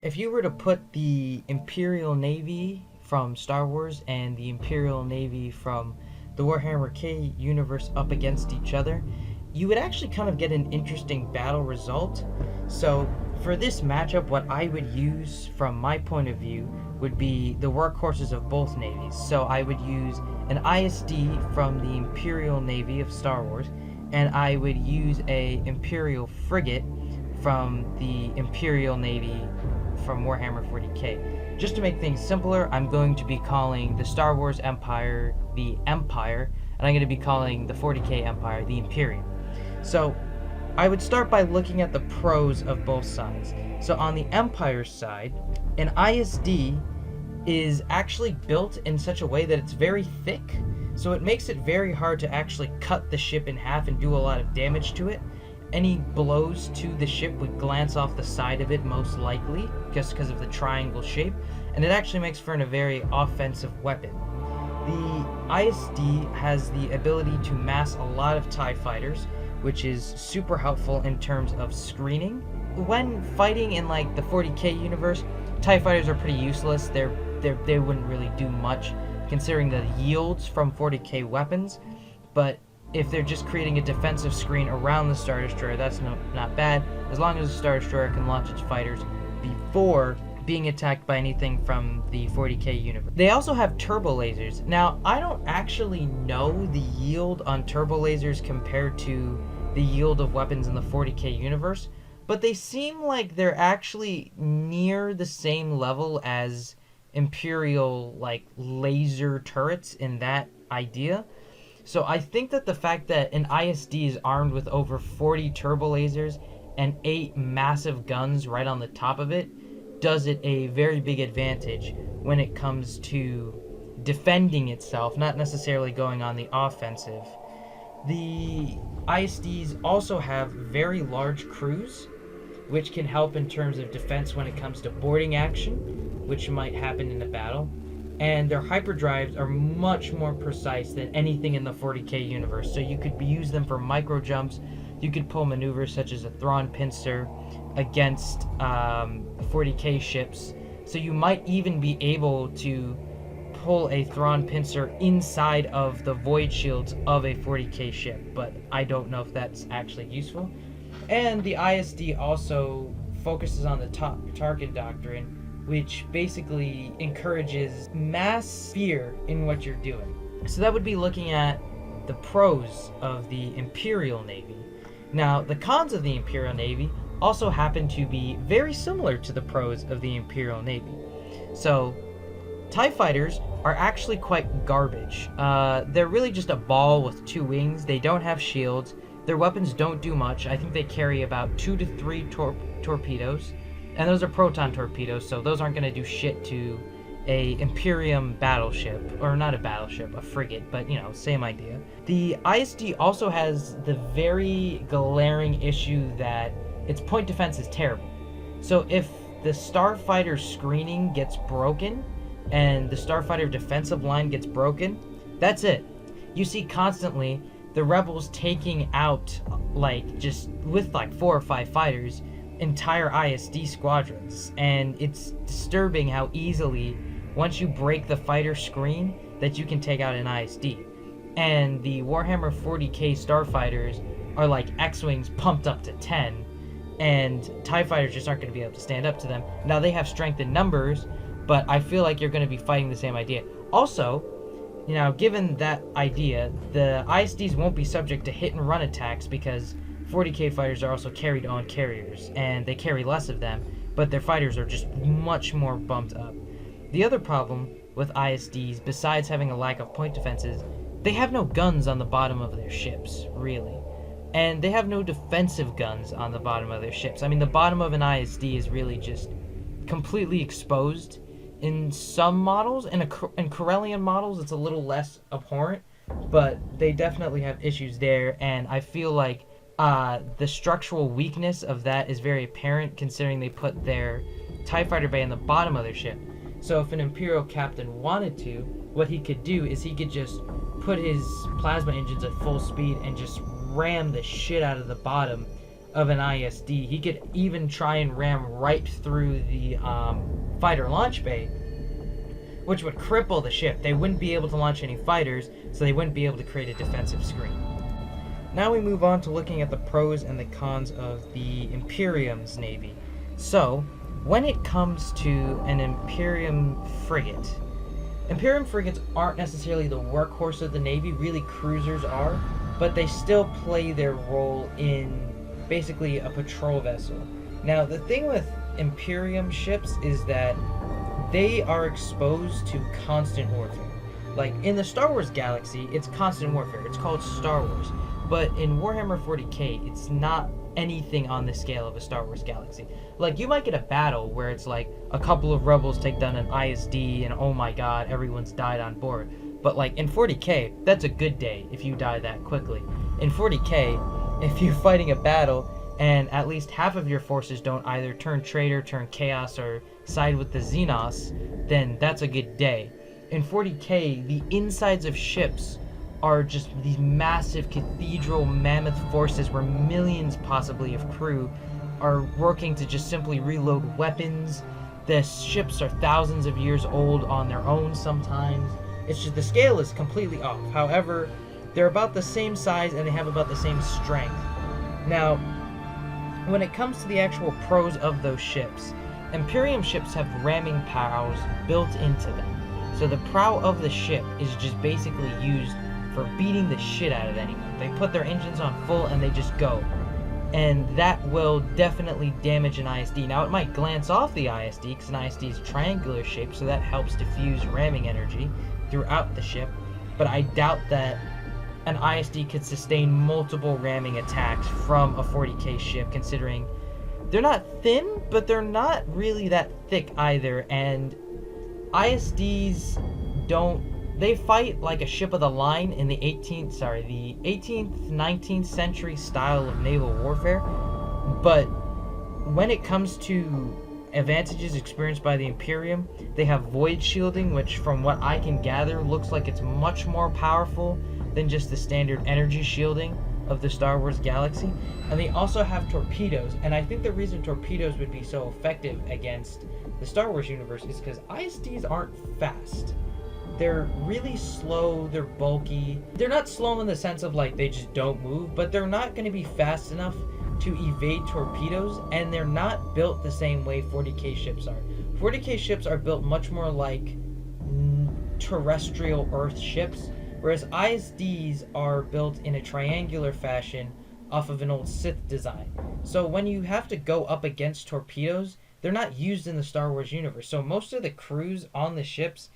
If you were to put the Imperial Navy from Star Wars and the Imperial Navy from the Warhammer K universe up against each other, you would actually kind of get an interesting battle result. So for this matchup, what I would use from my point of view would be the workhorses of both navies. So I would use an ISD from the Imperial Navy of Star Wars, and I would use a Imperial frigate from the Imperial Navy from Warhammer 40k. Just to make things simpler, I'm going to be calling the Star Wars Empire the Empire, and I'm going to be calling the 40k Empire the Imperium. So I would start by looking at the pros of both sides. So on the Empire side, an ISD is actually built in such a way that it's very thick, so it makes it very hard to actually cut the ship in half and do a lot of damage to it. Any blows to the ship would glance off the side of it most likely, just because of the triangle shape, and it actually makes for a very offensive weapon. The ISD has the ability to mass a lot of TIE fighters, which is super helpful in terms of screening. When fighting in like the 40k universe, TIE fighters are pretty useless. They wouldn't really do much considering the yields from 40k weapons, but if they're just creating a defensive screen around the Star Destroyer, that's not bad, as long as the Star Destroyer can launch its fighters before being attacked by anything from the 40k universe. They also have turbo lasers. Now, I don't actually know the yield on turbo lasers compared to the yield of weapons in the 40k universe, but they seem like they're actually near the same level as Imperial like laser turrets in that idea. So I think that the fact that an ISD is armed with over 40 turbo lasers and 8 massive guns right on the top of it does it a very big advantage when it comes to defending itself, not necessarily going on the offensive. The ISDs also have very large crews, which can help in terms of defense when it comes to boarding action, which might happen in a battle. And their hyperdrives are much more precise than anything in the 40k universe. So you could use them for micro jumps. You could pull maneuvers such as a Thrawn pincer against 40k ships. So you might even be able to pull a Thrawn pincer inside of the void shields of a 40k ship, but I don't know if that's actually useful. And the ISD also focuses on the Tarkin doctrine, which basically encourages mass fear in what you're doing. So that would be looking at the pros of the Imperial Navy. Now, the cons of the Imperial Navy also happen to be very similar to the pros of the Imperial Navy. So, TIE fighters are actually quite garbage. They're really just a ball with 2 wings. They don't have shields. Their weapons don't do much. I think they carry about 2 to 3 torpedoes. And those are proton torpedoes, so those aren't going to do shit to a Imperium battleship, or not a battleship, a frigate, but you know, same idea. The ISD also has the very glaring issue that its point defense is terrible. So if the starfighter screening gets broken and the starfighter defensive line gets broken, that's it. You see constantly the rebels taking out, like, just with like 4 or 5 fighters, entire ISD squadrons, and it's disturbing how easily, once you break the fighter screen, that you can take out an ISD. And the Warhammer 40k starfighters are like X-Wings pumped up to 10, and TIE fighters just aren't going to be able to stand up to them. Now, they have strength in numbers, but I feel like you're going to be fighting the same idea. Also, you know, given that idea, the ISDs won't be subject to hit and run attacks because 40k fighters are also carried on carriers, and they carry less of them, but their fighters are just much more bumped up. The other problem with ISDs, besides having a lack of point defenses, they have no guns on the bottom of their ships, really. And they have no defensive guns on the bottom of their ships. I mean, the bottom of an ISD is really just completely exposed. In some models, in Corellian models, it's a little less abhorrent, but they definitely have issues there, and I feel like the structural weakness of that is very apparent considering they put their TIE fighter bay in the bottom of their ship. So if an Imperial captain wanted to, what he could do is he could just put his plasma engines at full speed and just ram the shit out of the bottom of an ISD. He could even try and ram right through the fighter launch bay, which would cripple the ship. They wouldn't be able to launch any fighters, so they wouldn't be able to create a defensive screen. Now we move on to looking at the pros and the cons of the Imperium's navy. So, when it comes to an Imperium frigate, Imperium frigates aren't necessarily the workhorse of the navy, really cruisers are, but they still play their role in basically a patrol vessel. Now, the thing with Imperium ships is that they are exposed to constant warfare. Like, in the Star Wars galaxy, it's constant warfare. It's called Star Wars. But in Warhammer 40k, it's not anything on the scale of a Star Wars galaxy. Like, you might get a battle where it's like a couple of rebels take down an ISD and oh my god, everyone's died on board. But like in 40k, that's a good day if you die that quickly. In 40k, if you're fighting a battle and at least half of your forces don't either turn traitor, turn chaos, or side with the Xenos, then that's a good day. In 40k, the insides of ships are just these massive cathedral mammoth forces where millions possibly of crew are working to just simply reload weapons. The ships are thousands of years old on their own sometimes. It's just the scale is completely off. However, they're about the same size and they have about the same strength. Now, when it comes to the actual pros of those ships, Imperium ships have ramming prows built into them. So the prow of the ship is just basically used for beating the shit out of anyone. They put their engines on full and they just go. And that will definitely damage an ISD. Now, it might glance off the ISD because an ISD is triangular shaped, so that helps diffuse ramming energy throughout the ship. But I doubt that an ISD could sustain multiple ramming attacks from a 40k ship, considering they're not thin, but they're not really that thick either. And ISDs they fight like a ship of the line in the 18th, 19th century style of naval warfare. But when it comes to advantages experienced by the Imperium, they have void shielding, which from what I can gather looks like it's much more powerful than just the standard energy shielding of the Star Wars galaxy. And they also have torpedoes, and I think the reason torpedoes would be so effective against the Star Wars universe is because ISDs aren't fast. They're really slow, they're bulky. They're not slow in the sense of like they just don't move, but they're not going to be fast enough to evade torpedoes, and they're not built the same way 40k ships are. 40k ships are built much more like terrestrial Earth ships, whereas ISDs are built in a triangular fashion off of an old Sith design. So when you have to go up against torpedoes, they're not used in the Star Wars universe. So most of the crews on the ships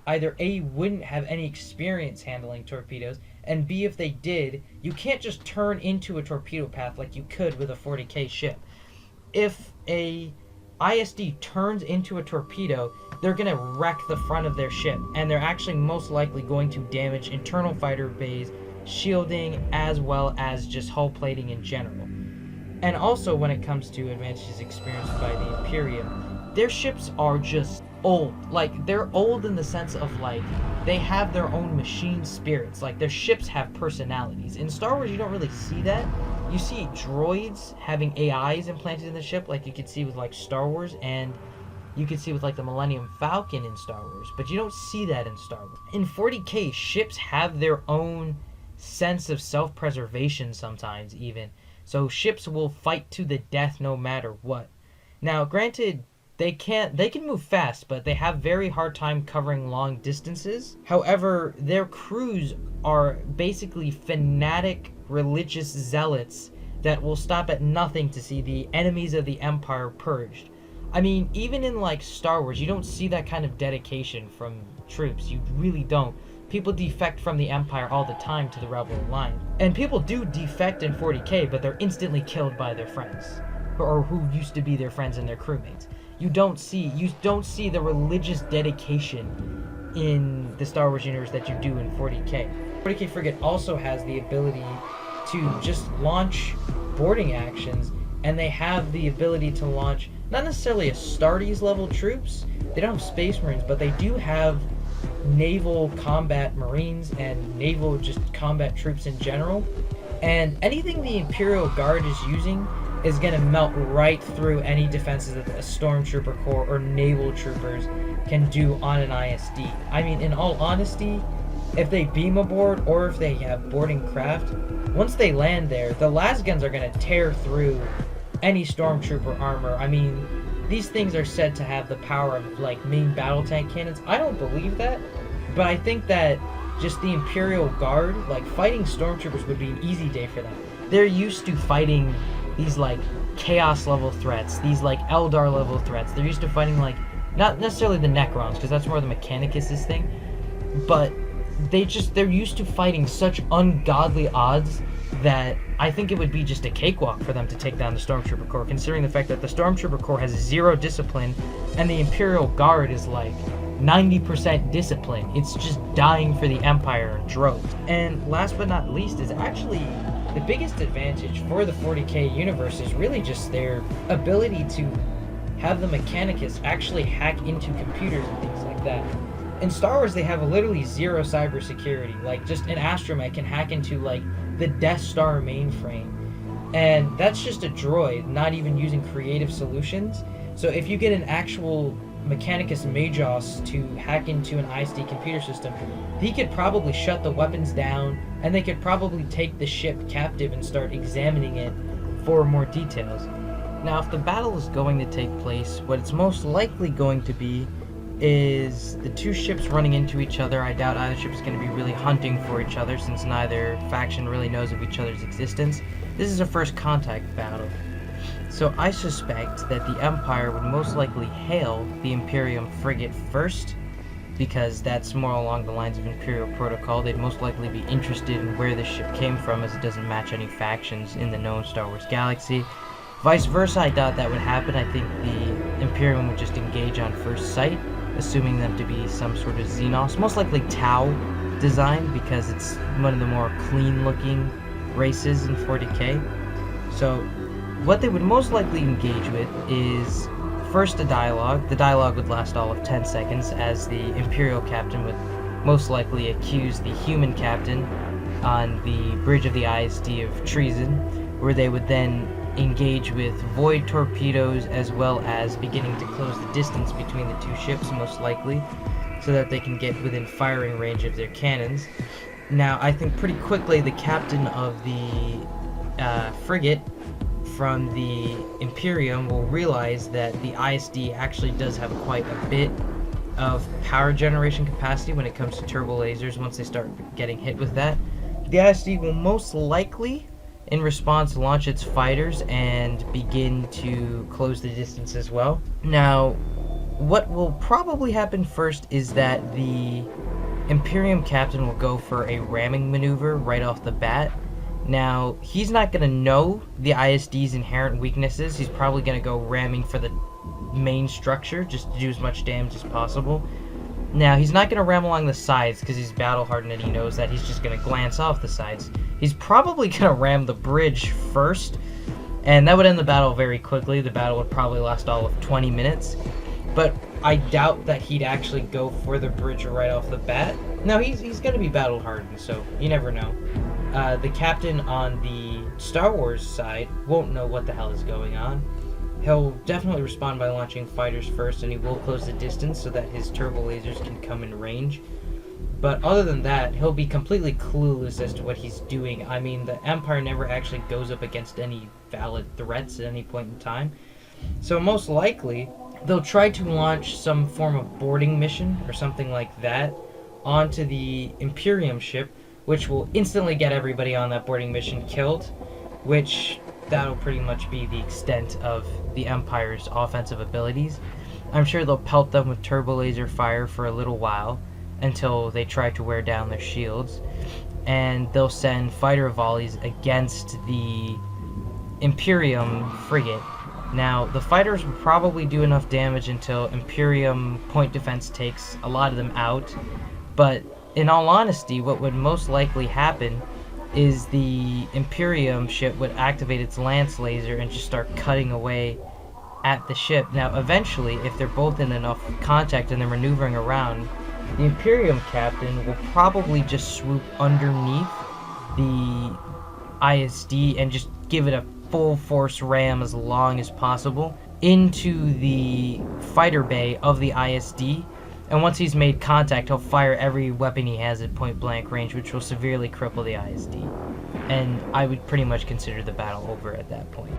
either A, wouldn't have any experience handling torpedoes, and B, if they did, you can't just turn into a torpedo path like you could with a 40k ship. If a ISD turns into a torpedo, they're going to wreck the front of their ship, and they're actually most likely going to damage internal fighter bays, shielding, as well as just hull plating in general. And also, when it comes to advantages experienced by the Imperium, their ships are just old. Like, they're old in the sense of, like, they have their own machine spirits. Like, their ships have personalities. In Star Wars, you don't really see that. You see droids having AIs implanted in the ship, like you could see with, like, Star Wars, and you could see with, like, the Millennium Falcon in Star Wars, but you don't see that in Star Wars. In 40k, ships have their own sense of self-preservation sometimes, even. So ships will fight to the death no matter what. Now, granted, they can move fast, but they have very hard time covering long distances. However, their crews are basically fanatic religious zealots that will stop at nothing to see the enemies of the Empire purged. I mean, even in like Star Wars, you don't see that kind of dedication from troops. You really don't. People defect from the Empire all the time to the Rebel Alliance. And people do defect in 40k, but they're instantly killed by their friends, or who used to be their friends and their crewmates. You don't see the religious dedication in the Star Wars universe that you do in 40k. 40k Frigate also has the ability to just launch boarding actions, and they have the ability to launch not necessarily Astartes level troops. They don't have Space Marines, but they do have naval combat marines and naval just combat troops in general. And anything the Imperial Guard is using, is going to melt right through any defenses that a Stormtrooper Corps or naval troopers can do on an ISD. I mean, in all honesty, if they beam aboard or if they have boarding craft, once they land there, the lasguns are going to tear through any Stormtrooper armor. I mean, these things are said to have the power of, like, main battle tank cannons. I don't believe that, but I think that just the Imperial Guard, like, fighting Stormtroopers would be an easy day for them. They're used to fighting these, like, Chaos level threats, these, like, Eldar level threats. They're used to fighting, like, not necessarily the Necrons, because that's more the Mechanicus' thing, but they're used to fighting such ungodly odds that I think it would be just a cakewalk for them to take down the Stormtrooper Corps, considering the fact that the Stormtrooper Corps has 0 discipline and the Imperial Guard is like 90% discipline. It's just dying for the Empire in droves. And last but not least is actually the biggest advantage for the 40k universe is really just their ability to have the Mechanicus actually hack into computers and things like that. In Star Wars, they have literally 0 cybersecurity. Like, just an astromech can hack into, like, the Death Star mainframe. And that's just a droid, not even using creative solutions. So if you get an actual Mechanicus Magos to hack into an ISD computer system, he could probably shut the weapons down, and they could probably take the ship captive and start examining it for more details. Now, if the battle is going to take place, what it's most likely going to be is the 2 ships running into each other. I doubt either ship is going to be really hunting for each other, since neither faction really knows of each other's existence. This is a first contact battle. So I suspect that the Empire would most likely hail the Imperium frigate first, because that's more along the lines of Imperial protocol. They'd most likely be interested in where this ship came from, as it doesn't match any factions in the known Star Wars galaxy. Vice versa, I doubt that would happen. I think the Imperium would just engage on first sight, assuming them to be some sort of Xenos, most likely Tau design, because it's one of the more clean-looking races in 40k. So what they would most likely engage with is first a dialogue. The dialogue would last all of 10 seconds, as the Imperial captain would most likely accuse the human captain on the bridge of the ISD of treason, where they would then engage with void torpedoes, as well as beginning to close the distance between the 2 ships, most likely, so that they can get within firing range of their cannons. Now, I think pretty quickly the captain of the frigate from the Imperium will realize that the ISD actually does have quite a bit of power generation capacity when it comes to turbo lasers. Once they start getting hit with that, the ISD will most likely, in response, launch its fighters and begin to close the distance as well. Now, what will probably happen first is that the Imperium captain will go for a ramming maneuver right off the bat. Now, he's not going to know the ISD's inherent weaknesses. He's probably going to go ramming for the main structure, just to do as much damage as possible. Now, he's not going to ram along the sides because he's battle hardened and he knows that. He's just going to glance off the sides. He's probably going to ram the bridge first, and that would end the battle very quickly. The battle would probably last all of 20 minutes, but I doubt that he'd actually go for the bridge right off the bat. No, he's going to be battle hardened, so you never know. The captain on the Star Wars side won't know what the hell is going on. He'll definitely respond by launching fighters first, and he will close the distance so that his turbo lasers can come in range. But other than that, he'll be completely clueless as to what he's doing. I mean, the Empire never actually goes up against any valid threats at any point in time. So most likely, they'll try to launch some form of boarding mission or something like that onto the Imperium ship, which will instantly get everybody on that boarding mission killed, which that'll pretty much be the extent of the Empire's offensive abilities. I'm sure they'll pelt them with turbo laser fire for a little while until they try to wear down their shields, and they'll send fighter volleys against the Imperium frigate. Now, the fighters will probably do enough damage until Imperium point defense takes a lot of them out, but in all honesty, what would most likely happen is the Imperium ship would activate its lance laser and just start cutting away at the ship. Now, eventually, if they're both in enough contact and they're maneuvering around, the Imperium captain will probably just swoop underneath the ISD and just give it a full force ram as long as possible into the fighter bay of the ISD. And once he's made contact, he'll fire every weapon he has at point blank range, which will severely cripple the ISD. And I would pretty much consider the battle over at that point.